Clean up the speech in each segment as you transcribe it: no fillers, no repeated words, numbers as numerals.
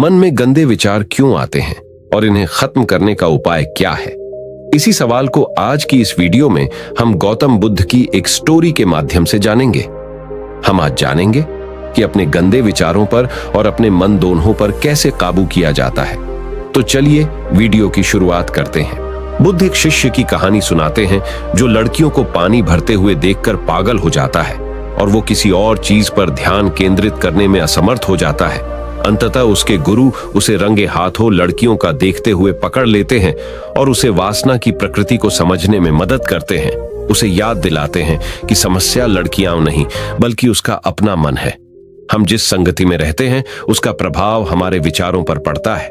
मन में गंदे विचार क्यों आते हैं और इन्हें खत्म करने का उपाय क्या है? इसी सवाल को आज की इस वीडियो में हम गौतम बुद्ध की एक स्टोरी के माध्यम से जानेंगे। हम आज जानेंगे कि अपने गंदे विचारों पर और अपने मन दोनों पर कैसे काबू किया जाता है। तो चलिए वीडियो की शुरुआत करते हैं। बुद्ध एक शिष्य की कहानी सुनाते हैं जो लड़कियों को पानी भरते हुए देखकर पागल हो जाता है और वो किसी और चीज पर ध्यान केंद्रित करने में असमर्थ हो जाता है। अंततः उसके गुरु उसे रंगे हाथों लड़कियों का देखते हुए पकड़ लेते हैं और उसे वासना की प्रकृति को समझने में मदद करते हैं। उसे याद दिलाते हैं कि समस्या लड़कियां नहीं बल्कि उसका अपना मन है। हम जिस संगति में रहते हैं उसका प्रभाव हमारे विचारों पर पड़ता है।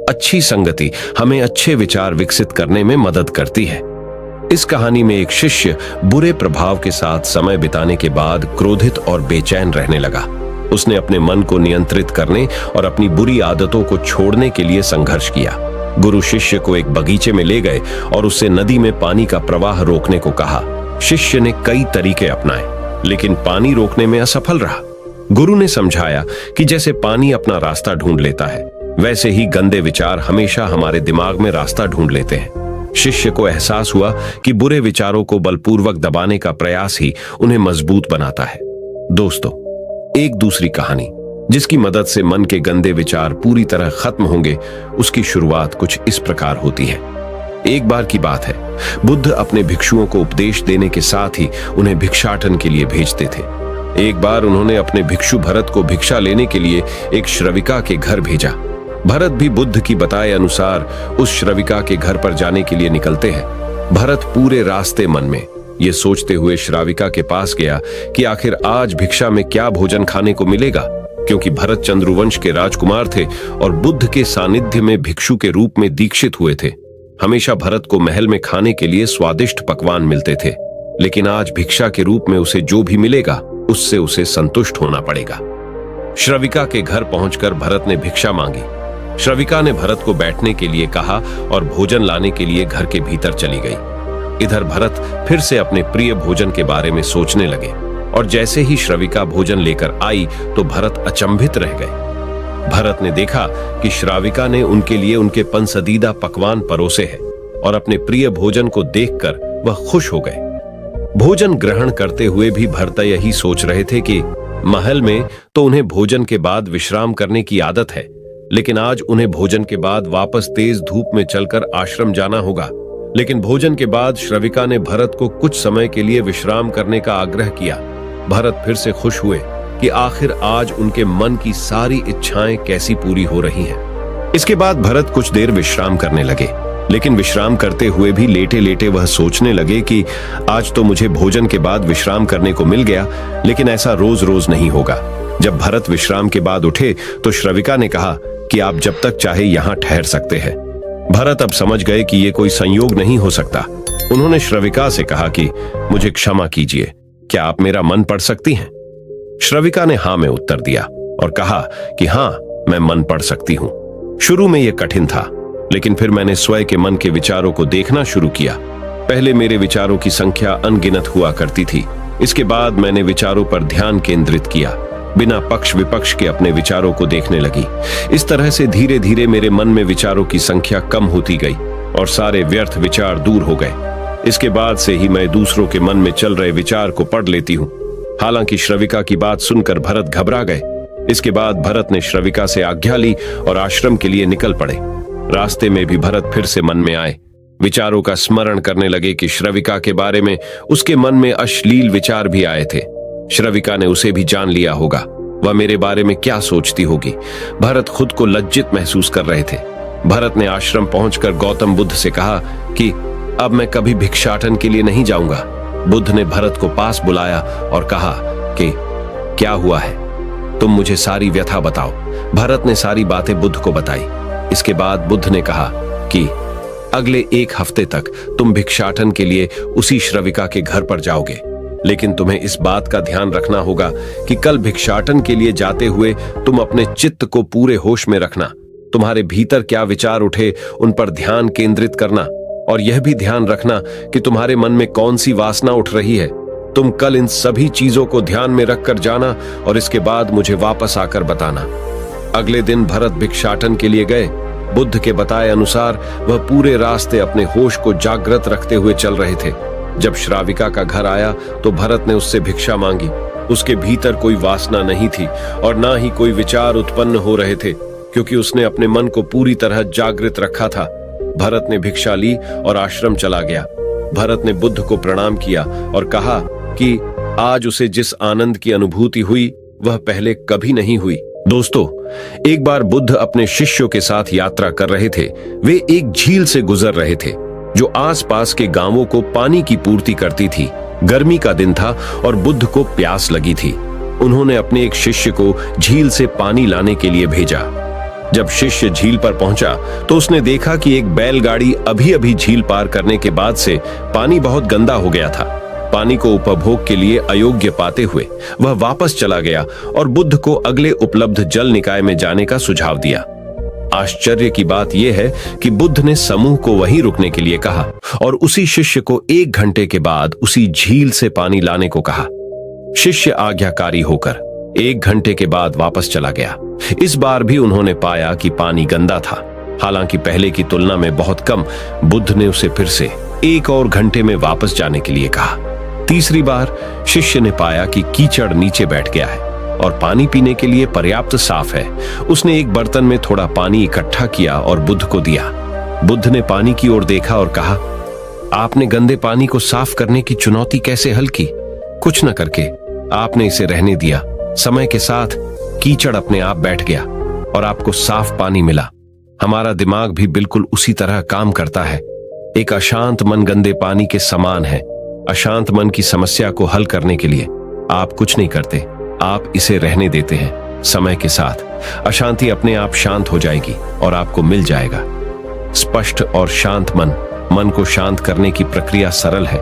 अच्छी संगति हमें अच्छे विचार विकसित करने में मदद करती है। इस कहानी में एक शिष्य बुरे प्रभाव के साथ समय बिताने के बाद क्रोधित और बेचैन रहने लगा। उसने अपने मन को नियंत्रित करने और अपनी बुरी आदतों को छोड़ने के लिए संघर्ष किया। गुरु शिष्य को एक बगीचे में ले गए और उससे नदी में पानी का प्रवाह रोकने को कहा। शिष्य ने कई तरीके अपनाए लेकिन पानी रोकने में असफल रहा। गुरु ने समझाया कि जैसे पानी अपना रास्ता ढूंढ लेता है वैसे ही गंदे विचार हमेशा हमारे दिमाग में रास्ता ढूंढ लेते हैं। शिष्य को एहसास हुआ कि बुरे विचारों को बलपूर्वक दबाने का प्रयास ही उन्हें मजबूत बनाता है। दोस्तों, एक दूसरी कहानी जिसकी मदद से मन के गंदे विचार पूरी तरह खत्म होंगे, उसकी शुरुआत कुछ इस प्रकार होती है। एक बार की बात है, बुद्ध अपने भिक्षुओं को उपदेश देने के साथ ही उन्हें भिक्षाटन के लिए भेजते थे। एक बार उन्होंने अपने भिक्षु भरत को भिक्षा लेने के लिए एक श्रविका के घर भेजा। भरत भी बुद्ध की बताए अनुसार उस श्रविका के घर पर जाने के लिए निकलते हैं। भरत पूरे रास्ते मन में ये सोचते हुए श्राविका के पास गया कि आखिर आज भिक्षा में क्या भोजन खाने को मिलेगा, क्योंकि भरत चंद्रवंश के राजकुमार थे और बुद्ध के सानिध्य में भिक्षु के रूप में दीक्षित हुए थे। हमेशा भरत को महल में खाने के लिए स्वादिष्ट पकवान मिलते थे, लेकिन आज भिक्षा के रूप में उसे जो भी मिलेगा उससे उसे संतुष्ट होना पड़ेगा। श्रविका के घर पहुंचकर भरत ने भिक्षा मांगी। श्रविका ने भरत को बैठने के लिए कहा और भोजन लाने के लिए घर के भीतर चली गई। इधर भरत फिर से अपने प्रिय भोजन के बारे में सोचने लगे और जैसे ही श्रविका भोजन लेकर आई तो भरत अचंभित रह गए। भरत ने देखा कि श्राविका ने उनके लिए उनके पसंदीदा पकवान परोसे हैं और अपने प्रिय भोजन को देखकर वह खुश हो गए। भोजन ग्रहण करते हुए भी भरत यही सोच रहे थे कि महल में तो उन्हें भोजन के बाद विश्राम करने की आदत है, लेकिन आज उन्हें भोजन के बाद वापस तेज धूप में चलकर आश्रम जाना होगा। लेकिन भोजन के बाद श्रविका ने भरत को कुछ समय के लिए विश्राम करने का आग्रह किया। भरत फिर से खुश हुए कि आखिर आज उनके मन की सारी इच्छाएं कैसी पूरी हो रही हैं। इसके बाद भरत कुछ देर विश्राम करने लगे, लेकिन विश्राम करते हुए भी लेटे लेटे वह सोचने लगे कि आज तो मुझे भोजन के बाद विश्राम करने को मिल गया, लेकिन ऐसा रोज रोज नहीं होगा। जब भरत विश्राम के बाद उठे तो श्रविका ने कहा कि आप जब तक चाहे यहाँ ठहर सकते हैं। भरत अब समझ गए कि ये कोई संयोग नहीं हो सकता। उन्होंने श्रविका से कहा कि मुझे क्षमा कीजिए, क्या आप मेरा मन पढ़ सकती हैं? श्रविका ने हाँ में उत्तर दिया और कहा कि हाँ, मैं मन पढ़ सकती हूँ। शुरू में यह कठिन था, लेकिन फिर मैंने स्वयं के मन के विचारों को देखना शुरू किया। पहले मेरे विचारों की संख्या अनगिनत हुआ करती थी। इसके बाद मैंने विचारों पर ध्यान केंद्रित किया, बिना पक्ष विपक्ष के अपने विचारों को देखने लगी। इस तरह से धीरे धीरे मेरे मन में विचारों की संख्या कम होती गई और सारे व्यर्थ विचार दूर हो गए। इसके बाद से ही मैं दूसरों के मन में चल रहे विचार को पढ़ लेती हूँ। हालांकि श्रविका की बात सुनकर भरत घबरा गए। इसके बाद भरत ने श्रविका से आज्ञा ली और आश्रम के लिए निकल पड़े। रास्ते में भी भरत फिर से मन में आए, विचारों का स्मरण करने लगे कि श्रविका के बारे में उसके मन में अश्लील विचार भी आए थे। श्रविका ने उसे भी जान लिया होगा, वह मेरे बारे में क्या सोचती होगी। भरत खुद को लज्जित महसूस कर रहे थे। भरत ने आश्रम पहुंचकर गौतम बुद्ध से कहा कि अब मैं कभी भिक्षाटन के लिए नहीं जाऊंगा। बुद्ध ने भरत को पास बुलाया और कहा कि क्या हुआ है, तुम मुझे सारी व्यथा बताओ। भरत ने सारी बातें बुद्ध को बताई। इसके बाद बुद्ध ने कहा कि अगले 1 हफ्ते तक तुम भिक्षाटन के लिए उसी श्रविका के घर पर जाओगे, लेकिन तुम्हें इस बात का ध्यान रखना होगा कि कल भिक्षाटन के लिए जाते हुए तुम अपने चित्त को पूरे होश में रखना। तुम्हारे भीतर क्या विचार उठे उन पर ध्यान केंद्रित करना और यह भी ध्यान रखना कि तुम्हारे मन में कौन सी वासना उठ रही है। तुम कल इन सभी चीजों को ध्यान में रखकर जाना और इसके बाद मुझे वापस आकर बताना। अगले दिन भरत भिक्षाटन के लिए गए। बुद्ध के बताए अनुसार वह पूरे रास्ते अपने होश को जागृत रखते हुए चल रहे थे। जब श्राविका का घर आया तो भरत ने उससे भिक्षा मांगी। उसके भीतर कोई वासना नहीं थी और ना ही कोई विचार उत्पन्न हो रहे थे, क्योंकि उसने अपने मन को पूरी तरह जागृत रखा था। भरत ने भिक्षा ली और आश्रम चला गया। भरत ने बुद्ध को प्रणाम किया और कहा कि आज उसे जिस आनंद की अनुभूति हुई वह पहले कभी नहीं हुई। दोस्तों, एक बार बुद्ध अपने शिष्यों के साथ यात्रा कर रहे थे। वे एक झील से गुजर रहे थे जो आसपास के गांवों को पानी की पूर्ति करती थी। गर्मी का दिन था और बुद्ध को प्यास लगी थी। उन्होंने अपने एक शिष्य को झील से पानी लाने के लिए भेजा। जब शिष्य झील पर पहुंचा तो उसने देखा कि एक बैलगाड़ी अभी अभी झील पार करने के बाद से पानी बहुत गंदा हो गया था। पानी को उपभोग के लिए अयोग्य पाते हुए वह वापस चला गया और बुद्ध को अगले उपलब्ध जल निकाय में जाने का सुझाव दिया। आश्चर्य की बात यह है कि बुद्ध ने समूह को वहीं रुकने के लिए कहा और उसी शिष्य को 1 घंटे के बाद उसी झील से पानी लाने को कहा। शिष्य आज्ञाकारी होकर 1 घंटे के बाद वापस चला गया। इस बार भी उन्होंने पाया कि पानी गंदा था, हालांकि पहले की तुलना में बहुत कम। बुद्ध ने उसे फिर से 1 और घंटे में वापस जाने के लिए कहा। तीसरी बार शिष्य ने पाया कि कीचड़ नीचे बैठ गया है और पानी पीने के लिए पर्याप्त साफ है। उसने एक बर्तन में थोड़ा पानी इकट्ठा किया और बुद्ध को दिया। बुद्ध ने पानी की ओर देखा और कहा, आपने गंदे पानी को साफ करने की चुनौती कैसे हल की? कुछ न करके आपने इसे रहने दिया। समय के साथ कीचड़ अपने आप बैठ गया और आपको साफ पानी मिला। हमारा दिमाग भी बिल्कुल उसी तरह काम करता है। एक अशांत मन गंदे पानी के समान है। अशांत मन की समस्या को हल करने के लिए आप कुछ नहीं करते, आप इसे रहने देते हैं। समय के साथ अशांति अपने आप शांत हो जाएगी और आपको मिल जाएगा। स्पष्ट और शांत मन को शांत करने की प्रक्रिया सरल है।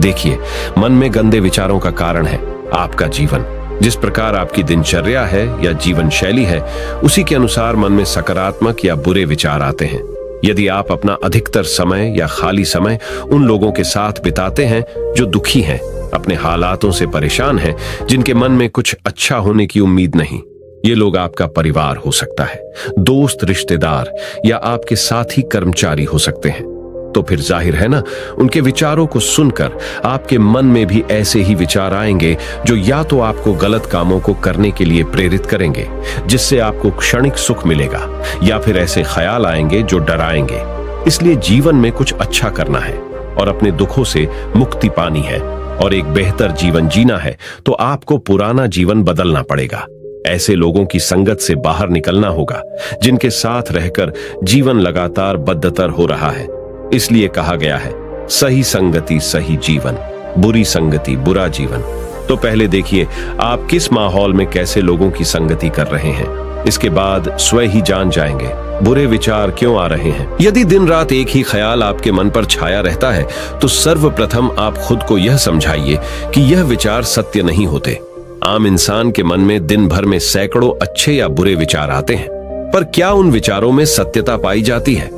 देखिए, मन में गंदे विचारों का कारण है आपका जीवन। जिस प्रकार आपकी दिनचर्या है या जीवन शैली है, उसी के अनुसार मन में सकारात्मक या बुरे विचार आते हैं। यदि आप अपना अधिकतर समय या खाली समय उन लोगों के साथ बिताते हैं जो दुखी हैं, अपने हालातों से परेशान हैं, जिनके मन में कुछ अच्छा होने की उम्मीद नहीं, ये लोग आपका परिवार हो सकता है, दोस्त, रिश्तेदार या आपके साथी कर्मचारी हो सकते हैं, तो फिर जाहिर है ना, उनके विचारों को सुनकर आपके मन में भी ऐसे ही विचार आएंगे जो या तो आपको गलत कामों को करने के लिए प्रेरित करेंगे, जिससे आपको क्षणिक सुख मिलेगा, या फिर ऐसे ख्याल आएंगे जो डराएंगे। इसलिए जीवन में कुछ अच्छा करना है और अपने दुखों से मुक्ति पानी है और एक बेहतर जीवन जीना है, तो आपको पुराना जीवन बदलना पड़ेगा। ऐसे लोगों की संगत से बाहर निकलना होगा जिनके साथ रहकर जीवन लगातार बदतर हो रहा है। इसलिए कहा गया है, सही संगति सही जीवन, बुरी संगति बुरा जीवन। तो पहले देखिए आप किस माहौल में कैसे लोगों की संगति कर रहे हैं। इसके बाद स्वयं ही जान जाएंगे बुरे विचार क्यों आ रहे हैं। यदि दिन रात एक ही ख्याल आपके मन पर छाया रहता है, तो सर्वप्रथम आप खुद को यह समझाइए कि यह विचार सत्य नहीं होते। आम इंसान के मन में दिन भर में सैकड़ों अच्छे या बुरे विचार आते हैं, पर क्या उन विचारों में सत्यता पाई जाती है?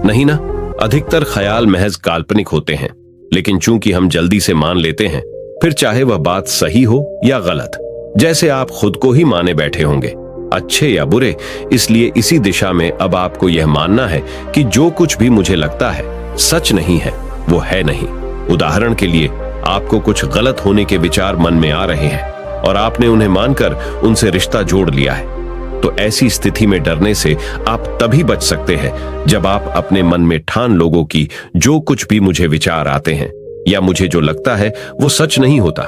नहीं ना। अधिकतर ख्याल महज काल्पनिक होते हैं, लेकिन चूंकि हम जल्दी से मान लेते हैं, फिर चाहे वह बात सही हो या गलत, जैसे आप खुद को ही माने बैठे होंगे, अच्छे या बुरे। इसलिए इसी दिशा में अब आपको यह मानना है कि जो कुछ भी मुझे लगता है सच नहीं है, वो है नहीं। उदाहरण के लिए, आपको कुछ गलत होने के विचार मन में आ रहे हैं और आपने उन्हें मानकर उनसे रिश्ता जोड़ लिया है, तो ऐसी स्थिति में डरने से आप तभी बच सकते हैं जब आप अपने मन में ठान लोगो कि जो कुछ भी मुझे विचार आते हैं या मुझे जो लगता है वो सच नहीं होता,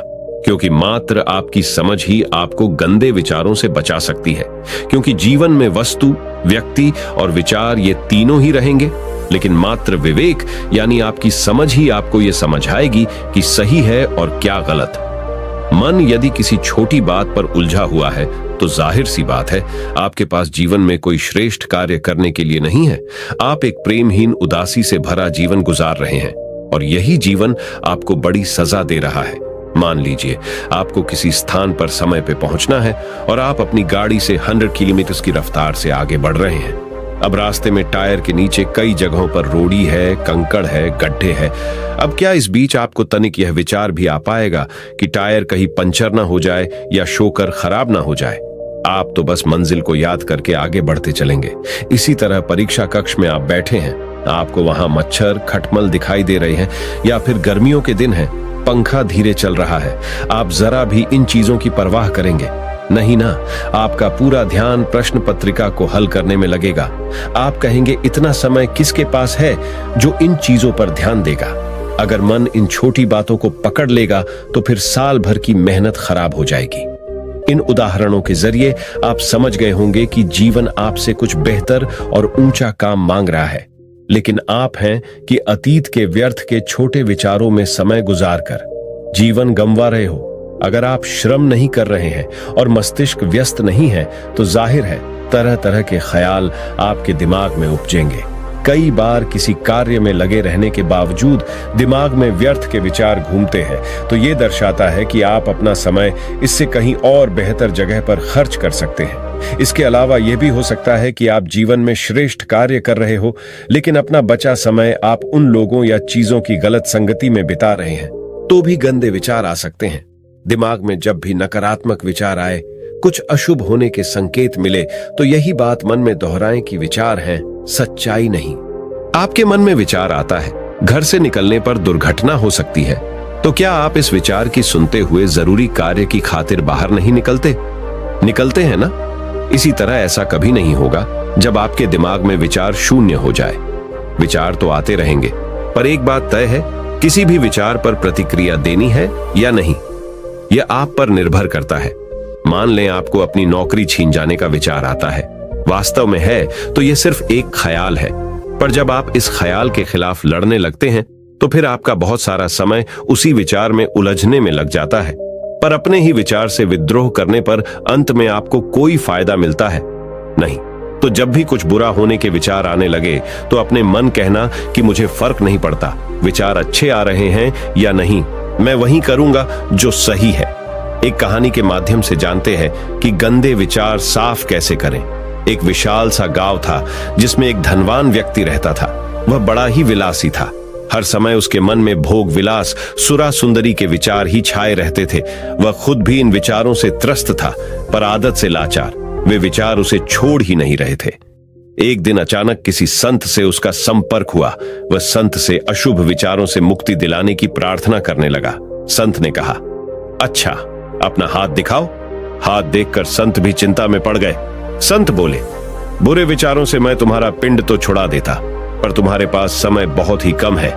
क्योंकि मात्र आपकी समझ ही आपको गंदे विचारों से बचा सकती है। क्योंकि जीवन में वस्तु, व्यक्ति और विचार ये तीनों ही रहेंगे, लेकिन मात्र विवेक यानी आपकी समझ ही आपको ये समझाएगी कि सही है और क्या गलत। मन यदि किसी छोटी बात पर उलझा हुआ है, तो जाहिर सी बात है आपके पास जीवन में कोई श्रेष्ठ कार्य करने के लिए नहीं है। आप एक प्रेमहीन उदासी से भरा जीवन गुजार रहे हैं और यही जीवन आपको बड़ी सजा दे रहा है। मान लीजिए आपको किसी स्थान पर समय पे पहुंचना है और आप अपनी गाड़ी से 100 किलोमीटर की रफ्तार से आगे बढ़ रहे हैं। अब रास्ते में टायर के नीचे कई जगहों पर रोड़ी है, कंकड़ है, गड्ढे हैं। अब क्या इस बीच आपको तनिक यह विचार भी आ पाएगा कि टायर कहीं पंचर ना हो जाए या शोकर खराब ना हो जाए? आप तो बस मंजिल को याद करके आगे बढ़ते चलेंगे। इसी तरह परीक्षा कक्ष में आप बैठे हैं, आपको वहां मच्छर खटमल दिखाई दे रहे हैं, या फिर गर्मियों के दिन हैं, पंखा धीरे चल रहा है, आप जरा भी इन चीजों की परवाह करेंगे? नहीं ना। आपका पूरा ध्यान प्रश्न पत्रिका को हल करने में लगेगा। आप कहेंगे, इतना समय किसके पास है जो इन चीजों पर ध्यान देगा? अगर मन इन छोटी बातों को पकड़ लेगा तो फिर साल भर की मेहनत खराब हो जाएगी। इन उदाहरणों के जरिए आप समझ गए होंगे कि जीवन आपसे कुछ बेहतर और ऊंचा काम मांग रहा है, लेकिन आप हैं कि अतीत के व्यर्थ के छोटे विचारों में समय गुजारकर जीवन गंवा रहे हो। अगर आप श्रम नहीं कर रहे हैं और मस्तिष्क व्यस्त नहीं है तो जाहिर है तरह तरह के ख्याल आपके दिमाग में उपजेंगे। कई बार किसी कार्य में लगे रहने के बावजूद दिमाग में व्यर्थ के विचार घूमते हैं, तो ये दर्शाता है कि आप अपना समय इससे कहीं और बेहतर जगह पर खर्च कर सकते हैं। इसके अलावा यह भी हो सकता है कि आप जीवन में श्रेष्ठ कार्य कर रहे हो, लेकिन अपना बचा समय आप उन लोगों या चीजों की गलत संगति में बिता रहे हैं, तो भी गंदे विचार आ सकते हैं। दिमाग में जब भी नकारात्मक विचार आए, कुछ अशुभ होने के संकेत मिले, तो यही बात मन में दोहराएं कि विचार हैं, सच्चाई नहीं। आपके मन में विचार आता है, घर से निकलने पर दुर्घटना हो सकती है, तो क्या आप इस विचार की सुनते हुए जरूरी कार्य की खातिर बाहर नहीं निकलते हैं ना? इसी तरह ऐसा कभी नहीं होगा जब आपके दिमाग में विचार शून्य हो जाए। विचार तो आते रहेंगे, पर एक बात तय है, किसी भी विचार पर प्रतिक्रिया देनी है या नहीं, यह आप पर निर्भर करता है। मान लें आपको अपनी नौकरी छीन जाने का विचार आता है, वास्तव में है तो यह सिर्फ एक ख्याल है, पर जब आप इस ख्याल के खिलाफ लड़ने लगते हैं तो फिर आपका बहुत सारा समय उसी विचार में उलझने में लग जाता है। पर अपने ही विचार से विद्रोह करने पर अंत में आपको कोई फायदा मिलता है नहीं। तो जब भी कुछ बुरा होने के विचार आने लगे तो अपने मन कहना कि मुझे फर्क नहीं पड़ता, विचार अच्छे आ रहे हैं या नहीं, मैं वही करूंगा जो सही है। एक कहानी के माध्यम से जानते हैं कि गंदे विचार साफ कैसे करें। एक विशाल सा गांव था जिसमें एक धनवान व्यक्ति रहता था। वह बड़ा ही विलासी था। हर समय उसके मन में भोग विलास, सुरा सुंदरी के विचार ही छाए रहते थे। वह खुद भी इन विचारों से त्रस्त था, पर आदत से लाचार वे विचार उसे छोड़ ही नहीं रहे थे। एक दिन अचानक किसी संत से उसका संपर्क हुआ। वह संत से अशुभ विचारों से मुक्ति दिलाने की प्रार्थना करने लगा। संत ने कहा, अच्छा, अपना हाथ दिखाओ। हाथ देखकर संत भी चिंता में पड़ गए। संत बोले, बुरे विचारों से मैं तुम्हारा पिंड तो छुड़ा देता, पर तुम्हारे पास समय बहुत ही कम है।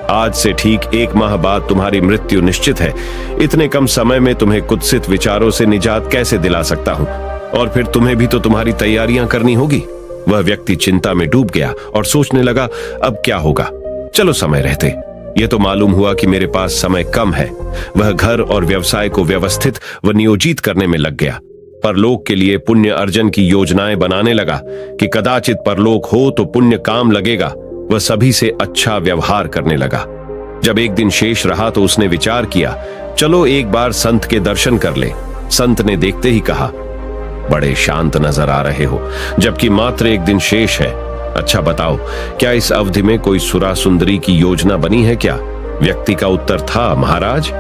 आज से ठीक 1 माह बाद तुम्हारी मृत्यु निश्चित है। इतने कम समय में तुम्हें कुत्सित विचारों से निजात कैसे दिला सकता हूं? और फिर तुम्हें भी तो तुम्हारी तैयारियां करनी होगी। वह व्यक्ति चिंता में डूब गया और सोचने लगा, अब क्या होगा? चलो समय रहते। यह तो मालूम हुआ कि मेरे पास समय कम है। वह घर और व्यवसाय को व्यवस्थित व नियोजित करने में लग गया। परलोक के लिए पुण्य अर्जन की योजनाएं बनाने लगा कि कदाचित परलोक हो तो पुण्य काम लगेगा। वह सभी से अच्छा व्यवहार करने लगा। जब एक दिन शेष रहा तो उसने विचार किया, चलो एक बार संत के दर्शन कर ले। संत ने देखते ही कहा, बड़े शांत नजर आ रहे हो, जबकि मात्र एक दिन शेष है। अच्छा बताओ, क्या इस अवधि में कोई सुरा सुंदरी की योजना बनी है क्या? व्यक्ति का उत्तर था, महाराज,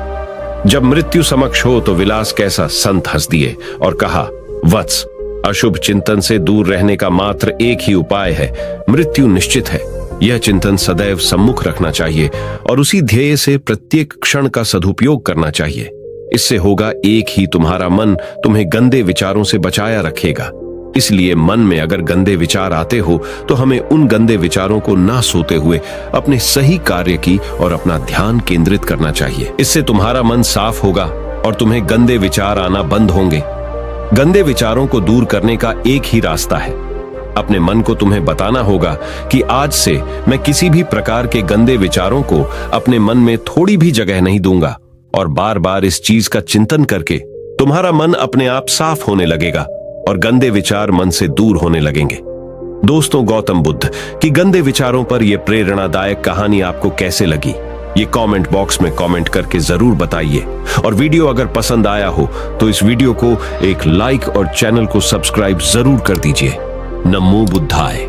जब मृत्यु समक्ष हो तो विलास कैसा? संत हंस दिए और कहा, वत्स, अशुभ चिंतन से दूर रहने का मात्र एक ही उपाय है, मृत्यु निश्चित है। यह चिंतन सदैव सम्मुख रखना चाहिए और उसी ध्येय से प्रत्येक क्षण का सदुपयोग करना चाहिए। इससे होगा एक ही, तुम्हारा मन तुम्हें गंदे विचारों से बचाया रखेगा। इसलिए मन में अगर गंदे विचार आते हो तो हमें उन गंदे विचारों को ना सोते हुए अपने सही कार्य की और अपना ध्यान केंद्रित करना चाहिए। इससे तुम्हारा मन साफ होगा और तुम्हें गंदे विचार आना बंद होंगे। गंदे विचारों को दूर करने का एक ही रास्ता है, अपने मन को तुम्हें बताना होगा कि आज से मैं किसी भी प्रकार के गंदे विचारों को अपने मन में थोड़ी भी जगह नहीं दूंगा। और बार बार इस चीज का चिंतन करके तुम्हारा मन अपने आप साफ होने लगेगा और गंदे विचार मन से दूर होने लगेंगे। दोस्तों, गौतम बुद्ध की गंदे विचारों पर यह प्रेरणादायक कहानी आपको कैसे लगी? ये कमेंट बॉक्स में कमेंट करके जरूर बताइए। और वीडियो अगर पसंद आया हो तो इस वीडियो को एक लाइक और चैनल को सब्सक्राइब जरूर कर दीजिए। नमो बुद्धाय।